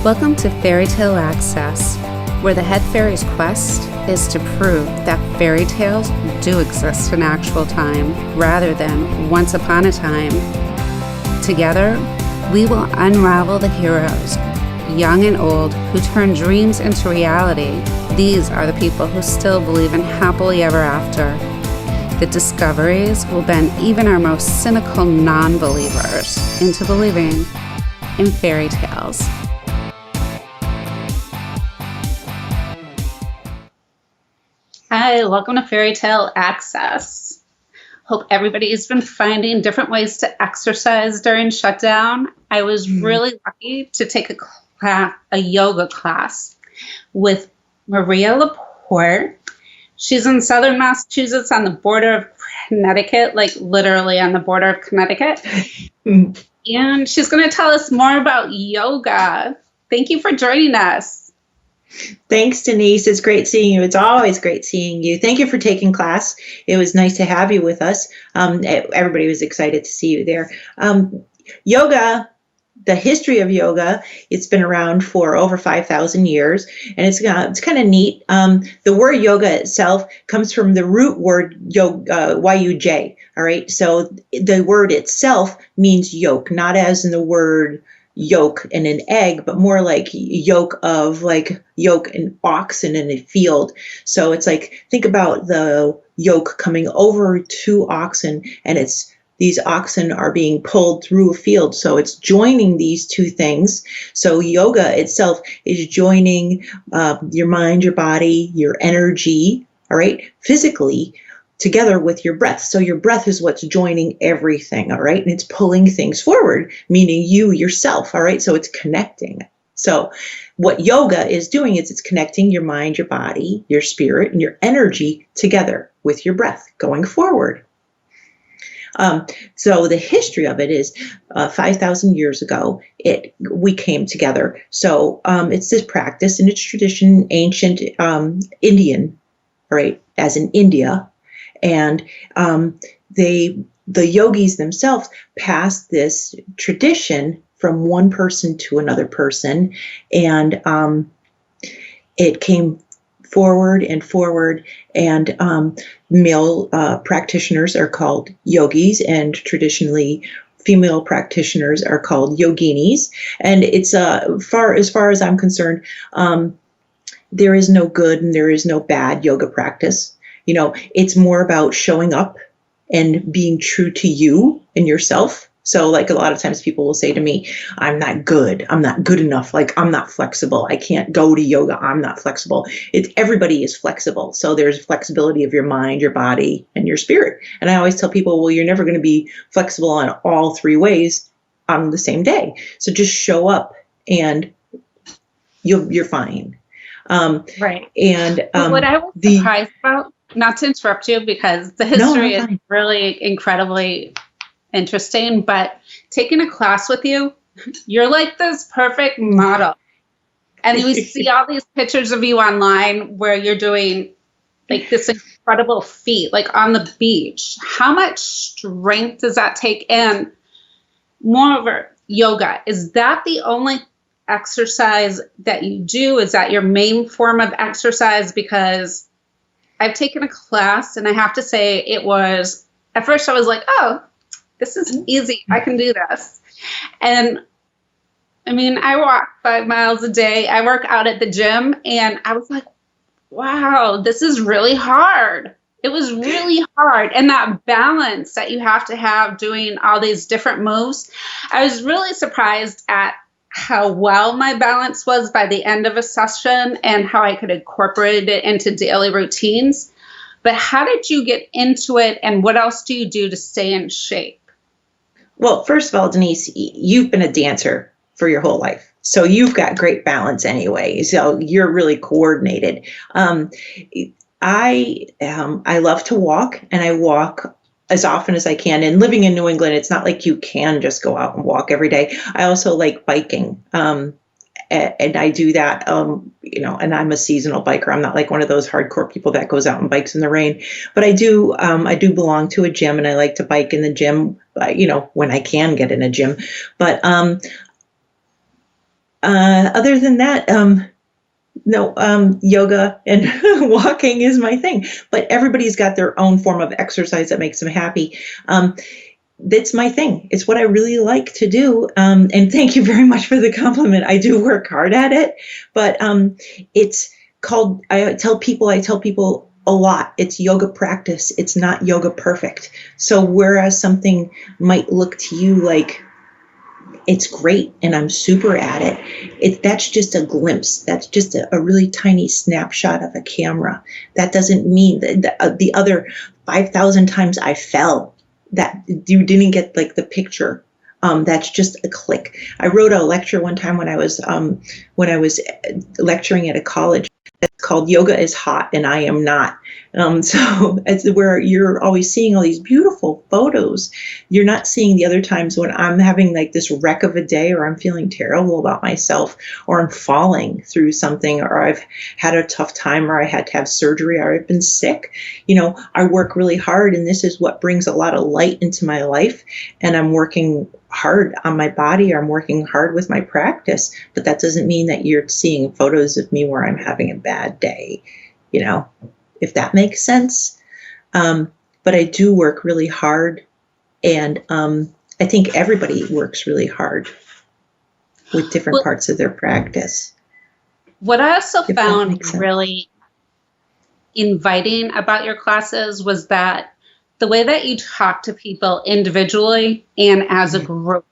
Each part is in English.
Welcome to Fairy Tale Access, where the head fairy's quest is to prove that fairy tales do exist in actual time rather than once upon a time. Together, we will unravel the heroes, young and old, who turn dreams into reality. These are the people who still believe in happily ever after. The discoveries will bend even our most cynical non-believers into believing in fairy tales. Hi, welcome to Fairy Tale Access. Hope everybody's been finding different ways to exercise during shutdown. I was really lucky to take a yoga class with Maria Laporte. She's in southern Massachusetts on the border of Connecticut, like literally on the border of Connecticut. And she's going to tell us more about yoga. Thank you for joining us. Thanks, Denise. It's great seeing you. It's always great seeing you. Thank you for taking class. It was nice to have you with us. Everybody was excited to see you there. Yoga, the history of yoga, it's been around for over 5,000 years, and it's kind of neat. The word yoga itself comes from the root word yoga, Y-U-J. All right, so the word itself means yoke, not as in the word yolk in an egg, but more like yoke an oxen in a field. So it's like, think about the yoke coming over two oxen, and these oxen are being pulled through a field. So it's joining these two things. So yoga itself is joining your mind, your body, your energy, all right, physically, together with your breath. So your breath is what's joining everything, all right? And it's pulling things forward, meaning you yourself, all right? So it's connecting. So what yoga is doing is it's connecting your mind, your body, your spirit, and your energy together with your breath going forward. So the history of it is 5,000 years ago, we came together. So it's this practice and its tradition, ancient Indian, right, as in India. And the yogis themselves passed this tradition from one person to another person, and it came forward and forward. And male practitioners are called yogis, and traditionally female practitioners are called yoginis. And it's as far as I'm concerned, there is no good and there is no bad yoga practice. You know, it's more about showing up and being true to you and yourself. So like a lot of times people will say to me, I'm not good enough. Like, I'm not flexible. I can't go to yoga. I'm not flexible. Everybody is flexible. So there's flexibility of your mind, your body, and your spirit. And I always tell people, well, you're never going to be flexible on all three ways on the same day. So just show up and you're fine. Right. And what I was surprised about, not to interrupt you because the history is really incredibly interesting, but taking a class with you, you're like this perfect model. And we see all these pictures of you online where you're doing like this incredible feat, like on the beach. How much strength does that take? And moreover, yoga, is that the only exercise that you do? Is that your main form of exercise? Because I've taken a class and I have to say it was, at first I was like, oh, this is easy. I can do this. And I mean, I walk 5 miles a day. I work out at the gym and I was like, wow, this is really hard. It was really hard. And that balance that you have to have doing all these different moves, I was really surprised at how well my balance was by the end of a session and how I could incorporate it into daily routines. But how did you get into it, and what else do you do to stay in shape? Well, first of all, Denise, you've been a dancer for your whole life. So you've got great balance anyway. So you're really coordinated. I love to walk, and I walk as often as I can. And living in New England, it's not like you can just go out and walk every day. I also like biking. And I do that, and I'm a seasonal biker. I'm not like one of those hardcore people that goes out and bikes in the rain, but I do belong to a gym, and I like to bike in the gym, when I can get in a gym. But Other than that, no, yoga and walking is my thing, but everybody's got their own form of exercise that makes them happy. That's my thing. It's what I really like to do. And thank you very much for the compliment. I do work hard at it, but it's called, I tell people a lot, it's yoga practice. It's not yoga perfect. So whereas something might look to you like it's great and I'm super at it, that's just a glimpse. That's just a really tiny snapshot of a camera. That doesn't mean that the other 5,000 times I fell, that you didn't get like the picture. That's just a click. I wrote a lecture one time when I was lecturing at a college. It's called "Yoga is Hot and I Am Not." So it's where you're always seeing all these beautiful photos. You're not seeing the other times when I'm having like this wreck of a day, or I'm feeling terrible about myself, or I'm falling through something, or I've had a tough time, or I had to have surgery, or I've been sick. I work really hard, and this is what brings a lot of light into my life. And I'm working hard on my body, or I'm working hard with my practice, but that doesn't mean that you're seeing photos of me where I'm having a bad day, if that makes sense. But I do work really hard, and I think everybody works really hard with different parts of their practice. What I also found really inviting about your classes was that the way that you talk to people individually and as a group.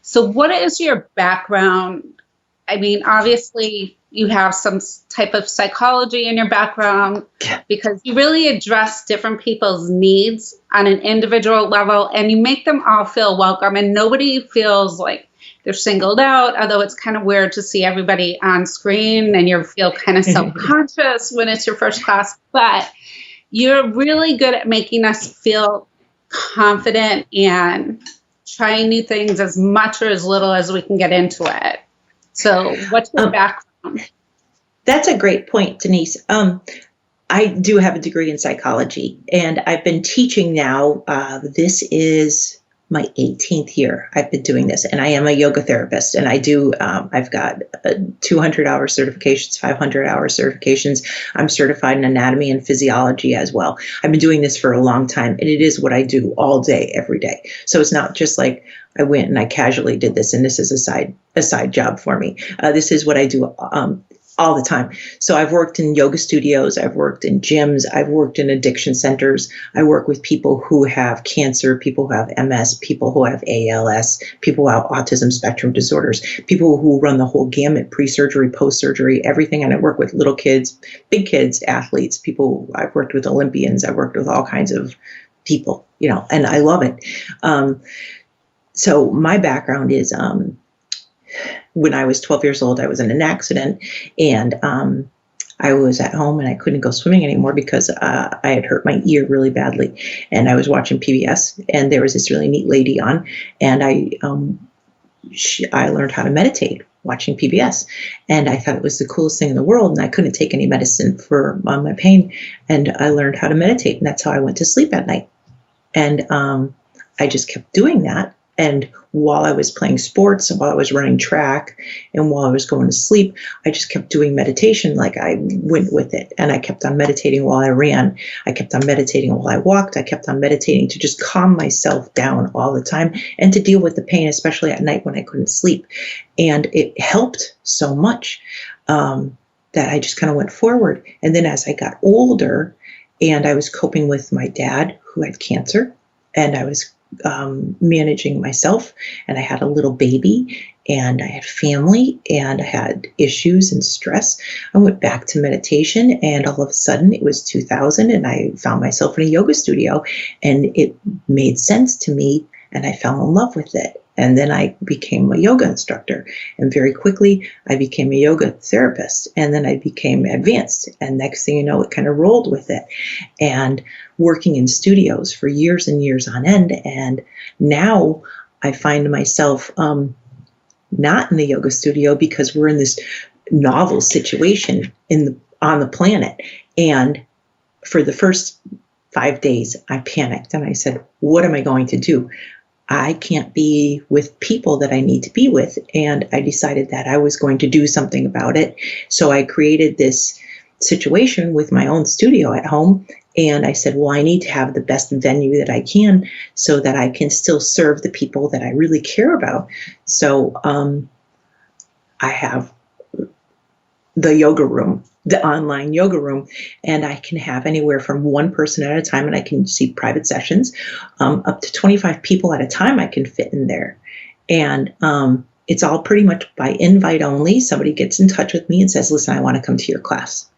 So what is your background? I mean, obviously you have some type of psychology in your background, because you really address different people's needs on an individual level, and you make them all feel welcome, and nobody feels like they're singled out, although it's kind of weird to see everybody on screen and you feel kind of self-conscious when it's your first class. But you're really good at making us feel confident and trying new things as much or as little as we can get into it. So what's your background? That's a great point, Denise. I do have a degree in psychology, and I've been teaching now. This is my 18th year I've been doing this, and I am a yoga therapist, and I've got 200-hour certifications, 500-hour certifications. I'm certified in anatomy and physiology as well. I've been doing this for a long time, and it is what I do all day, every day. So it's not just like I went and I casually did this, and this is a side job for me. This is what I do all the time. So I've worked in yoga studios, I've worked in gyms, I've worked in addiction centers. I work with people who have cancer, people who have MS, people who have ALS, people who have autism spectrum disorders, people who run the whole gamut, pre-surgery, post-surgery, everything. And I work with little kids, big kids, athletes, people. I've worked with Olympians, I've worked with all kinds of people, and I love it. So my background is, when I was 12 years old, I was in an accident, and I was at home and I couldn't go swimming anymore because I had hurt my ear really badly. And I was watching PBS, and there was this really neat lady on, and I learned how to meditate watching PBS, and I thought it was the coolest thing in the world. And I couldn't take any medicine for my pain, and I learned how to meditate, and that's how I went to sleep at night. And I just kept doing that. And while I was playing sports, and while I was running track, and while I was going to sleep, I just kept doing meditation. Like I went with it, and I kept on meditating while I ran. I kept on meditating while I walked. I kept on meditating to just calm myself down all the time and to deal with the pain, especially at night when I couldn't sleep. And it helped so much that I just kind of went forward. And then as I got older, and I was coping with my dad who had cancer, and I was managing myself, and I had a little baby, and I had family, and I had issues and stress, I went back to meditation. And all of a sudden it was 2000, and I found myself in a yoga studio, and it made sense to me, and I fell in love with it. And then I became a yoga instructor, and very quickly I became a yoga therapist, and then I became advanced, and next thing you know, it kind of rolled with it. And working in studios for years and years on end. And now I find myself not in the yoga studio, because we're in this novel situation on the planet. And for the first 5 days, I panicked, and I said, what am I going to do? I can't be with people that I need to be with. And I decided that I was going to do something about it. So I created this situation with my own studio at home. And I said, well, I need to have the best venue that I can so that I can still serve the people that I really care about. So I have the yoga room, the online yoga room, and I can have anywhere from one person at a time, and I can see private sessions, up to 25 people at a time I can fit in there. And it's all pretty much by invite only. Somebody gets in touch with me and says, listen, I want to come to your class.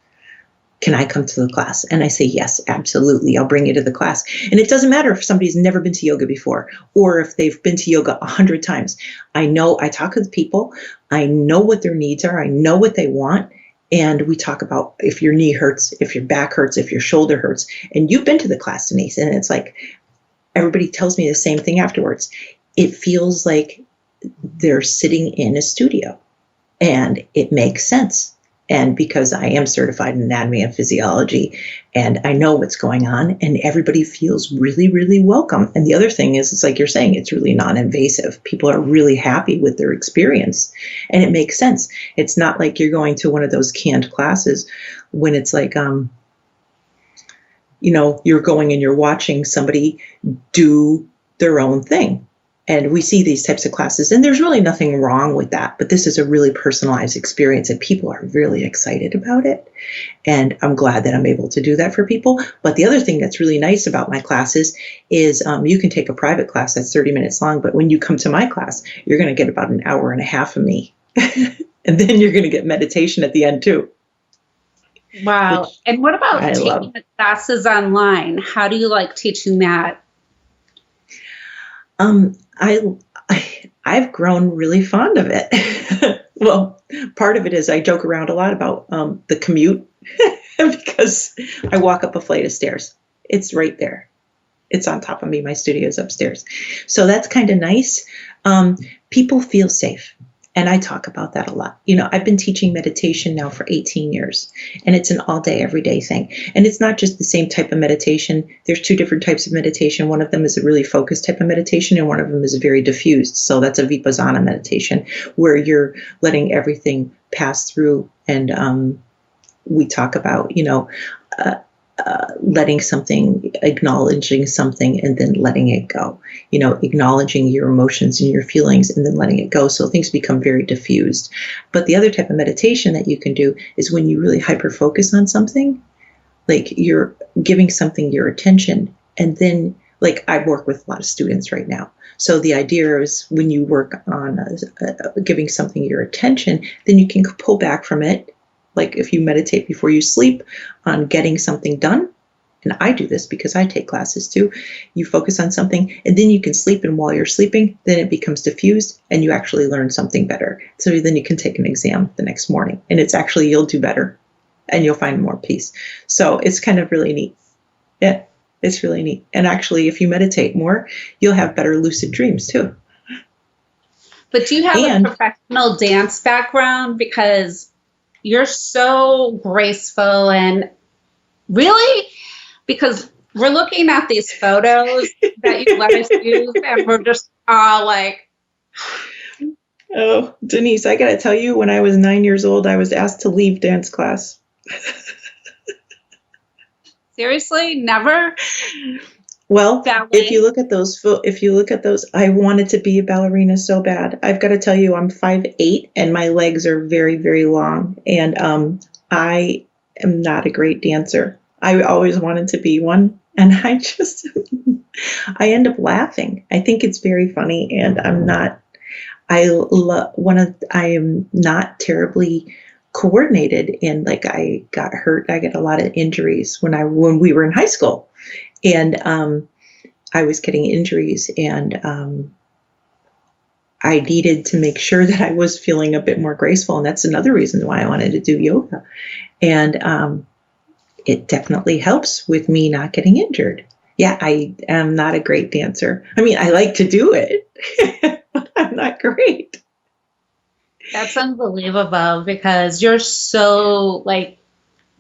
Can I come to the class? And I say, yes, absolutely. I'll bring you to the class. And it doesn't matter if somebody's never been to yoga before or if they've been to yoga 100 times. I talk with people. I know what their needs are. I know what they want. And we talk about if your knee hurts, if your back hurts, if your shoulder hurts. And you've been to the class, Denise. And it's like everybody tells me the same thing afterwards. It feels like they're sitting in a studio. And it makes sense. And because I am certified in anatomy and physiology, and I know what's going on, and everybody feels really, really welcome. And the other thing is, it's like you're saying, it's really non-invasive. People are really happy with their experience, and it makes sense. It's not like you're going to one of those canned classes when it's like, you're going and you're watching somebody do their own thing. And we see these types of classes, and there's really nothing wrong with that. But this is a really personalized experience, and people are really excited about it. And I'm glad that I'm able to do that for people. But the other thing that's really nice about my classes is you can take a private class that's 30 minutes long. But when you come to my class, you're going to get about an hour and a half of me. And then you're going to get meditation at the end, too. Wow. And what about taking the classes online? How do you like teaching that? I've grown really fond of it. Well, part of it is I joke around a lot about the commute because I walk up a flight of stairs. It's right there. It's on top of me. My studio is upstairs. So that's kind of nice. People feel safe. And I talk about that a lot. I've been teaching meditation now for 18 years, and it's an all day, every day thing. And it's not just the same type of meditation. There's two different types of meditation. One of them is a really focused type of meditation, and one of them is very diffused. So that's a Vipassana meditation where you're letting everything pass through. And we talk about, letting something, acknowledging something, and then letting it go, acknowledging your emotions and your feelings and then letting it go. So things become very diffused. But the other type of meditation that you can do is when you really hyper focus on something, like you're giving something your attention. And then, like, I work with a lot of students right now. So the idea is when you work on giving something your attention, then you can pull back from it. Like if you meditate before you sleep on getting something done, and I do this because I take classes too, you focus on something and then you can sleep, and while you're sleeping, then it becomes diffused and you actually learn something better. So then you can take an exam the next morning, and you'll do better and you'll find more peace. So it's kind of really neat. Yeah, it's really neat. And actually, if you meditate more, you'll have better lucid dreams too. But do you have a professional dance background? Because you're so graceful, and really, because we're looking at these photos that you let us use, and we're just all like, oh, Denise, I got to tell you, when I was 9 years old, I was asked to leave dance class. Seriously? Never? Well, if you look at those, I wanted to be a ballerina so bad. I've got to tell you, I'm 5'8", and my legs are very, very long. And I am not a great dancer. I always wanted to be one. And I end up laughing. I think it's very funny. And I am not terribly coordinated. And like, I got hurt. I get a lot of injuries when we were in high school. And I was getting injuries, and I needed to make sure that I was feeling a bit more graceful. And that's another reason why I wanted to do yoga. And it definitely helps with me not getting injured. Yeah, I am not a great dancer. I mean, I like to do it, but I'm not great. That's unbelievable, because you're so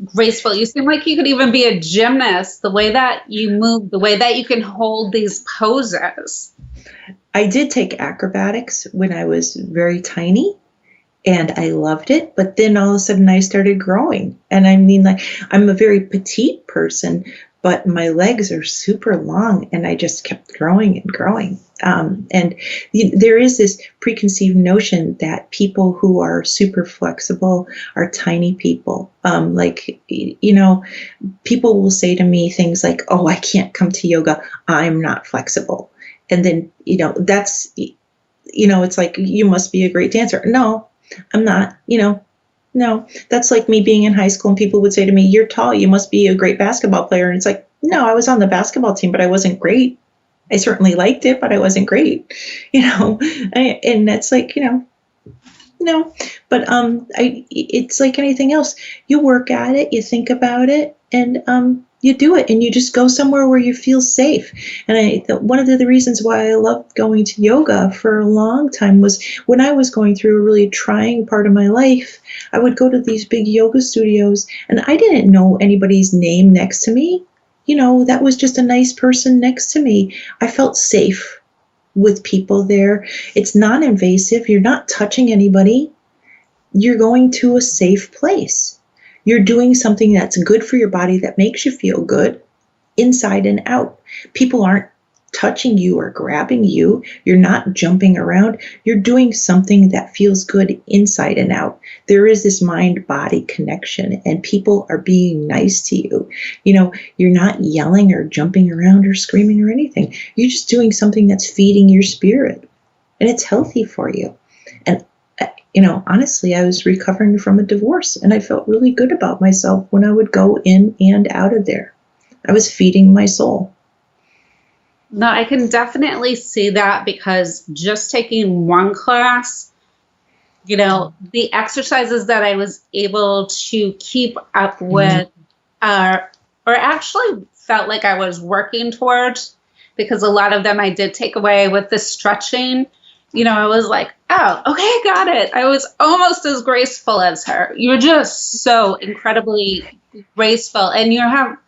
graceful. You seem like you could even be a gymnast, the way that you move, the way that you can hold these poses. I did take acrobatics when I was very tiny, and I loved it. But then all of a sudden I started growing. And I mean, like, I'm a very petite person, but my legs are super long, and I just kept growing and growing. And there is this preconceived notion that people who are super flexible are tiny people. People will say to me things like, "Oh, I can't come to yoga. I'm not flexible." And then, it's like, you must be a great dancer. No, I'm not. No, that's like me being in high school and people would say to me, "You're tall, you must be a great basketball player." And it's like, no, I was on the basketball team, but I wasn't great. I certainly liked it, but I wasn't great. And that's like, no. But it's like anything else. You work at it, you think about it, and you do it, and you just go somewhere where you feel safe. And one of the reasons why I loved going to yoga for a long time was when I was going through a really trying part of my life, I would go to these big yoga studios, and I didn't know anybody's name next to me. That was just a nice person next to me. I felt safe with people there. It's non-invasive. You're not touching anybody. You're going to a safe place. You're doing something that's good for your body, that makes you feel good inside and out. People aren't touching you or grabbing you. You're not jumping around. You're doing something that feels good inside and out. There is this mind-body connection, and people are being nice to you. You're not yelling or jumping around or screaming or anything. You're just doing something that's feeding your spirit, and it's healthy for you. And honestly, I was recovering from a divorce, and I felt really good about myself when I would go in and out of there. I was feeding my soul. No, I can definitely see that, because just taking one class, the exercises that I was able to keep up with or actually felt like I was working towards, because a lot of them I did take away with the stretching. I was like, oh, okay, I got it. I was almost as graceful as her. You're just so incredibly graceful, and you have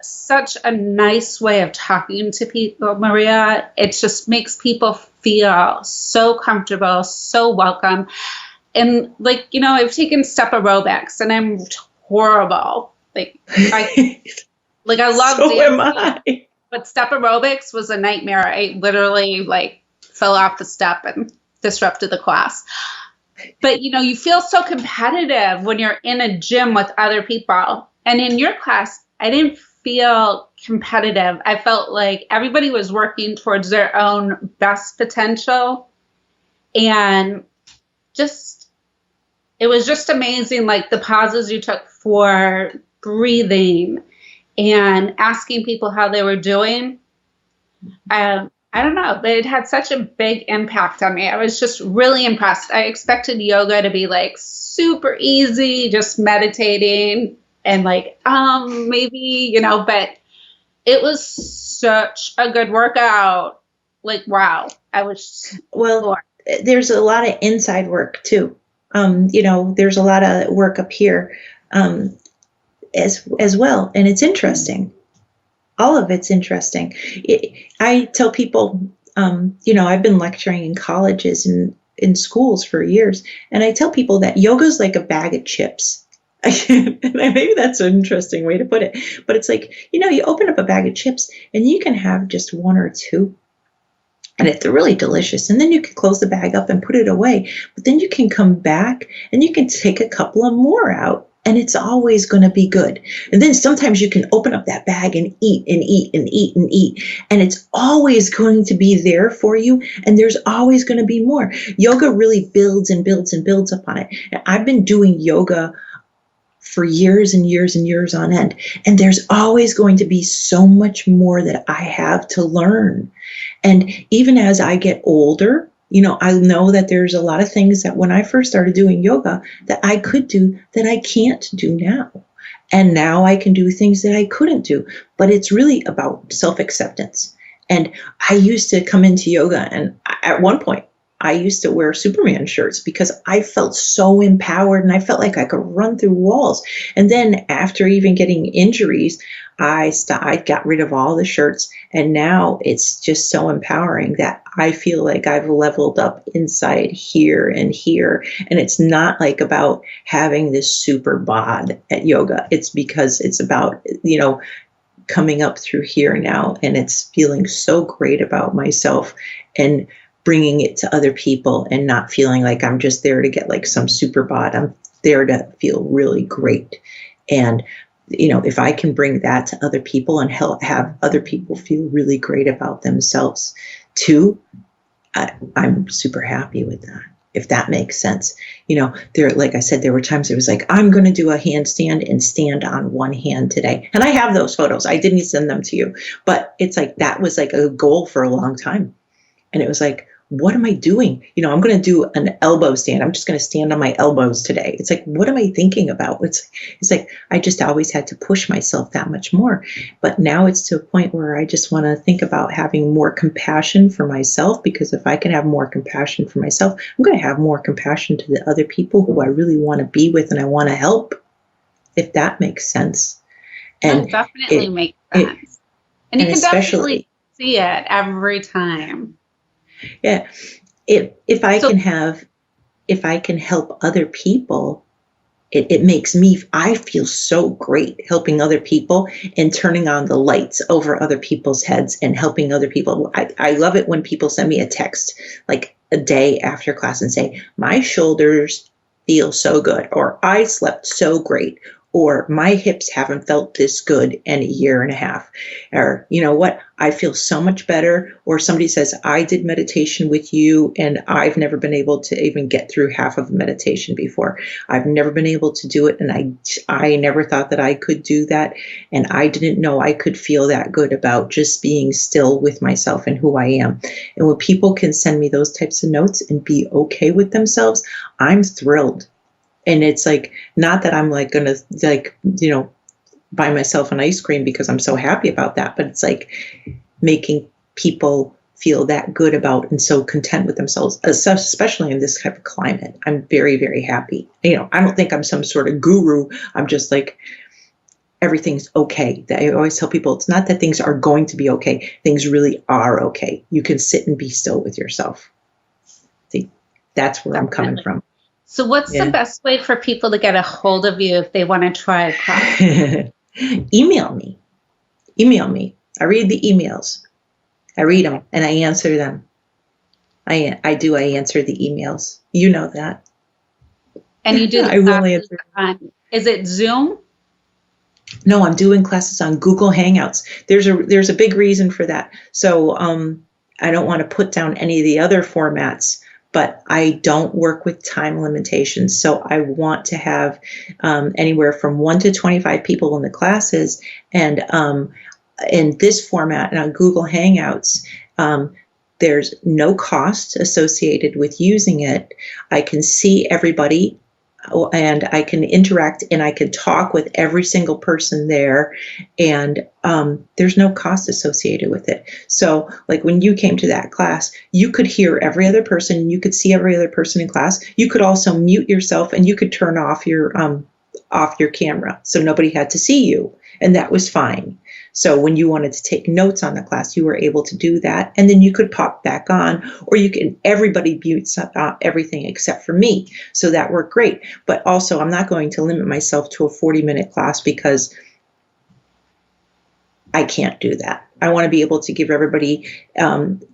such a nice way of talking to people, Maria. It just makes people feel so comfortable, so welcome. And I've taken step aerobics, and I'm horrible. I love so dancing, am I. but step aerobics was a nightmare. I literally fell off the step and disrupted the class. But you feel so competitive when you're in a gym with other people. And in your class, I didn't feel competitive. I felt like everybody was working towards their own best potential. And it was just amazing, the pauses you took for breathing and asking people how they were doing. I don't know, but it had such a big impact on me. I was just really impressed. I expected yoga to be super easy, just meditating and maybe, but it was such a good workout. Wow. I was floored. There's a lot of inside work too. There's a lot of work up here as well. And it's interesting. All of it's interesting. I tell people, I've been lecturing in colleges and in schools for years, and I tell people that yoga is like a bag of chips. And maybe that's an interesting way to put it, but it's like, you open up a bag of chips and you can have just one or two, and it's really delicious. And then you can close the bag up and put it away, but then you can come back and you can take a couple of more out. And it's always going to be good. And then sometimes you can open up that bag and eat and eat and eat and eat. And it's always going to be there for you. And there's always going to be more. Yoga really builds and builds and builds upon it. And I've been doing yoga for years and years and years on end. And there's always going to be so much more that I have to learn. And even as I get older, I know that there's a lot of things that when I first started doing yoga that I could do that I can't do now. And now I can do things that I couldn't do. But it's really about self-acceptance. And I used to come into yoga, and at one point, I used to wear Superman shirts because I felt so empowered and I felt like I could run through walls. And then after even getting injuries, I got rid of all the shirts, and now it's just so empowering that I feel like I've leveled up inside here and here. And it's not like about having this super bod at yoga. It's because it's about, coming up through here now, and it's feeling so great about myself and bringing it to other people, and not feeling like I'm just there to get like some super bod. I'm there to feel really great. And if I can bring that to other people and have other people feel really great about themselves too, I'm super happy with that, if that makes sense. Like I said, there were times it was like, I'm going to do a handstand and stand on one hand today. And I have those photos. I didn't send them to you, but it's like, that was like a goal for a long time. And it was like, what am I doing? I'm going to do an elbow stand. I'm just going to stand on my elbows today. It's like, what am I thinking about? It's like, I just always had to push myself that much more. But now it's to a point where I just want to think about having more compassion for myself, because if I can have more compassion for myself, I'm going to have more compassion to the other people who I really want to be with and I want to help, if that makes sense. And it definitely makes sense. And you can definitely see it every time. Yeah. If I can help other people, it makes me, I feel so great helping other people and turning on the lights over other people's heads and helping other people. I love it when people send me a text like a day after class and say, my shoulders feel so good, or I slept so great, or my hips haven't felt this good in a year and a half, or what, I feel so much better. Or somebody says, I did meditation with you and I've never been able to even get through half of a meditation before. I've never been able to do it, and I never thought that I could do that, and I didn't know I could feel that good about just being still with myself and who I am. And when people can send me those types of notes and be okay with themselves, I'm thrilled. And it's like, not that I'm like going to, buy myself an ice cream because I'm so happy about that, but it's like making people feel that good about and so content with themselves, especially in this type of climate. I'm very, very happy. I don't think I'm some sort of guru. I'm just like, everything's okay. I always tell people, it's not that things are going to be okay. Things really are okay. You can sit and be still with yourself. See, that's where I'm coming from. So what's the best way for people to get a hold of you if they want to try a class? Email me. I read the emails. I read them and I answer them. I answer the emails. You know that. And you do I will answer. Is it Zoom? No, I'm doing classes on Google Hangouts. There's a big reason for that. So I don't want to put down any of the other formats, but I don't work with time limitations. So I want to have anywhere from 1 to 25 people in the classes. And in this format and on Google Hangouts, there's no cost associated with using it. I can see everybody and I can interact and I can talk with every single person there, and there's no cost associated with it. So like when you came to that class, you could hear every other person, you could see every other person in class. You could also mute yourself and you could turn off your camera so nobody had to see you, and that was fine. So when you wanted to take notes on the class, you were able to do that, and then you could pop back on, or everybody mutes everything except for me. So that worked great. But also, I'm not going to limit myself to a 40-minute class because I can't do that. I want to be able to give everybody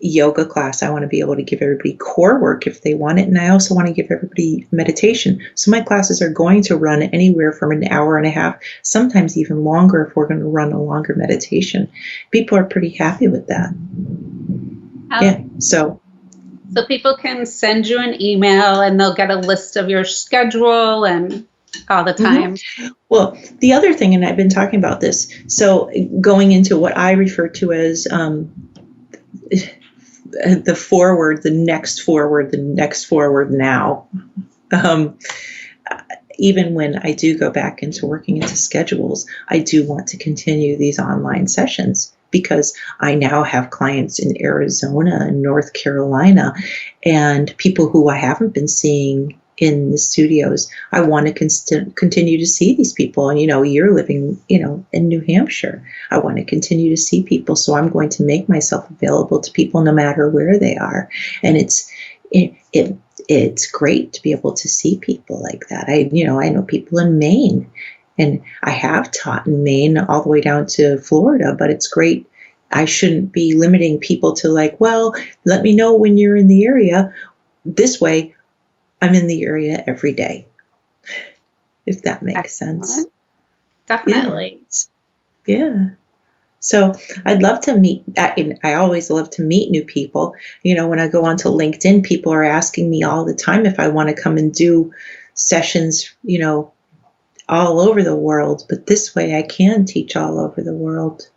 yoga class. I want to be able to give everybody core work if they want it. And I also want to give everybody meditation. So my classes are going to run anywhere from an hour and a half, sometimes even longer if we're going to run a longer meditation. People are pretty happy with that. Yeah. So people can send you an email and they'll get a list of your schedule and all the time. Mm-hmm. Well, the other thing, and I've been talking about this, so going into what I refer to as the forward, the next forward now. Even when I do go back into working into schedules, I do want to continue these online sessions because I now have clients in Arizona and North Carolina and people who I haven't been seeing in the studios. I want to continue to see these people. And, you're living, in New Hampshire. I want to continue to see people. So I'm going to make myself available to people no matter where they are. And it's great to be able to see people like that. I know people in Maine, and I have taught in Maine all the way down to Florida, but it's great. I shouldn't be limiting people to let me know when you're in the area. This way, I'm in the area every day, if that makes sense. Definitely. Yeah. So I'd love to meet, I always love to meet new people. When I go onto LinkedIn, people are asking me all the time if I want to come and do sessions, all over the world. But this way I can teach all over the world.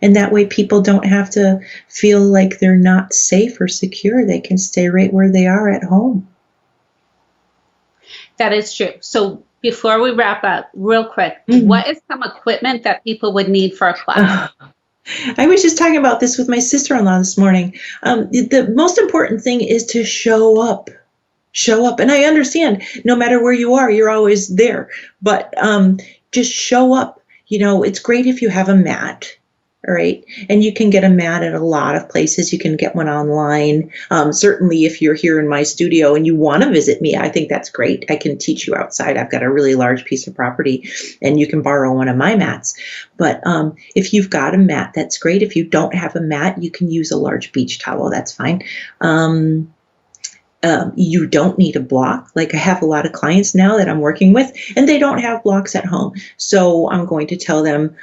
And that way people don't have to feel like they're not safe or secure. They can stay right where they are at home. That is true. So before we wrap up, real quick, what is some equipment that people would need for a class? I was just talking about this with my sister-in-law this morning. The most important thing is to show up. Show up. And I understand no matter where you are, you're always there. But just show up. It's great if you have a mat. All right. And you can get a mat at a lot of places. You can get one online. Certainly if you're here in my studio and you want to visit me, I think that's great. I can teach you outside. I've got a really large piece of property and you can borrow one of my mats. But if you've got a mat, that's great. If you don't have a mat, you can use a large beach towel. That's fine. You don't need a block. Like I have a lot of clients now that I'm working with and they don't have blocks at home. So I'm going to tell them,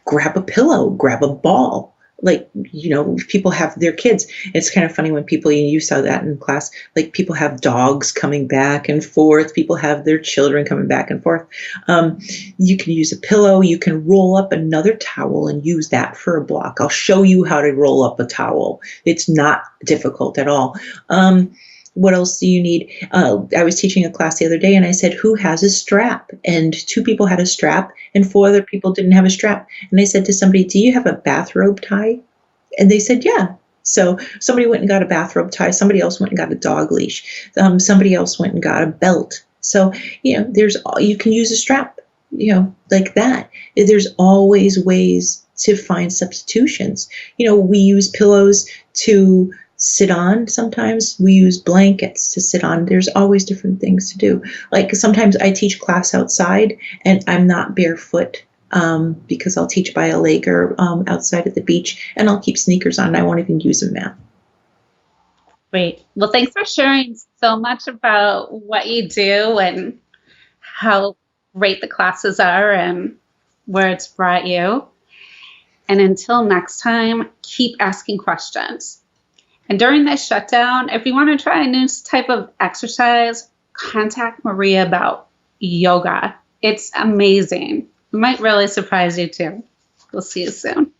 grab a pillow, grab a ball. People have their kids. It's kind of funny when you saw that in class, people have dogs coming back and forth. People have their children coming back and forth. You can use a pillow. You can roll up another towel and use that for a block. I'll show you how to roll up a towel. It's not difficult at all. What else do you need? I was teaching a class the other day and I said, who has a strap? And 2 people had a strap and 4 other people didn't have a strap. And I said to somebody, do you have a bathrobe tie? And they said, yeah. So somebody went and got a bathrobe tie. Somebody else went and got a dog leash. Somebody else went and got a belt. So, you can use a strap, like that. There's always ways to find substitutions. We use pillows to sit on. Sometimes we use blankets to sit on. There's always different things to do. Sometimes I teach class outside and I'm not barefoot because I'll teach by a lake or outside at the beach and I'll keep sneakers on and I won't even use a mat. Great. Well, thanks for sharing so much about what you do and how great the classes are and where it's brought you. And until next time, keep asking questions. And during this shutdown, if you want to try a new type of exercise, contact Maria about yoga. It's amazing. It might really surprise you too. We'll see you soon.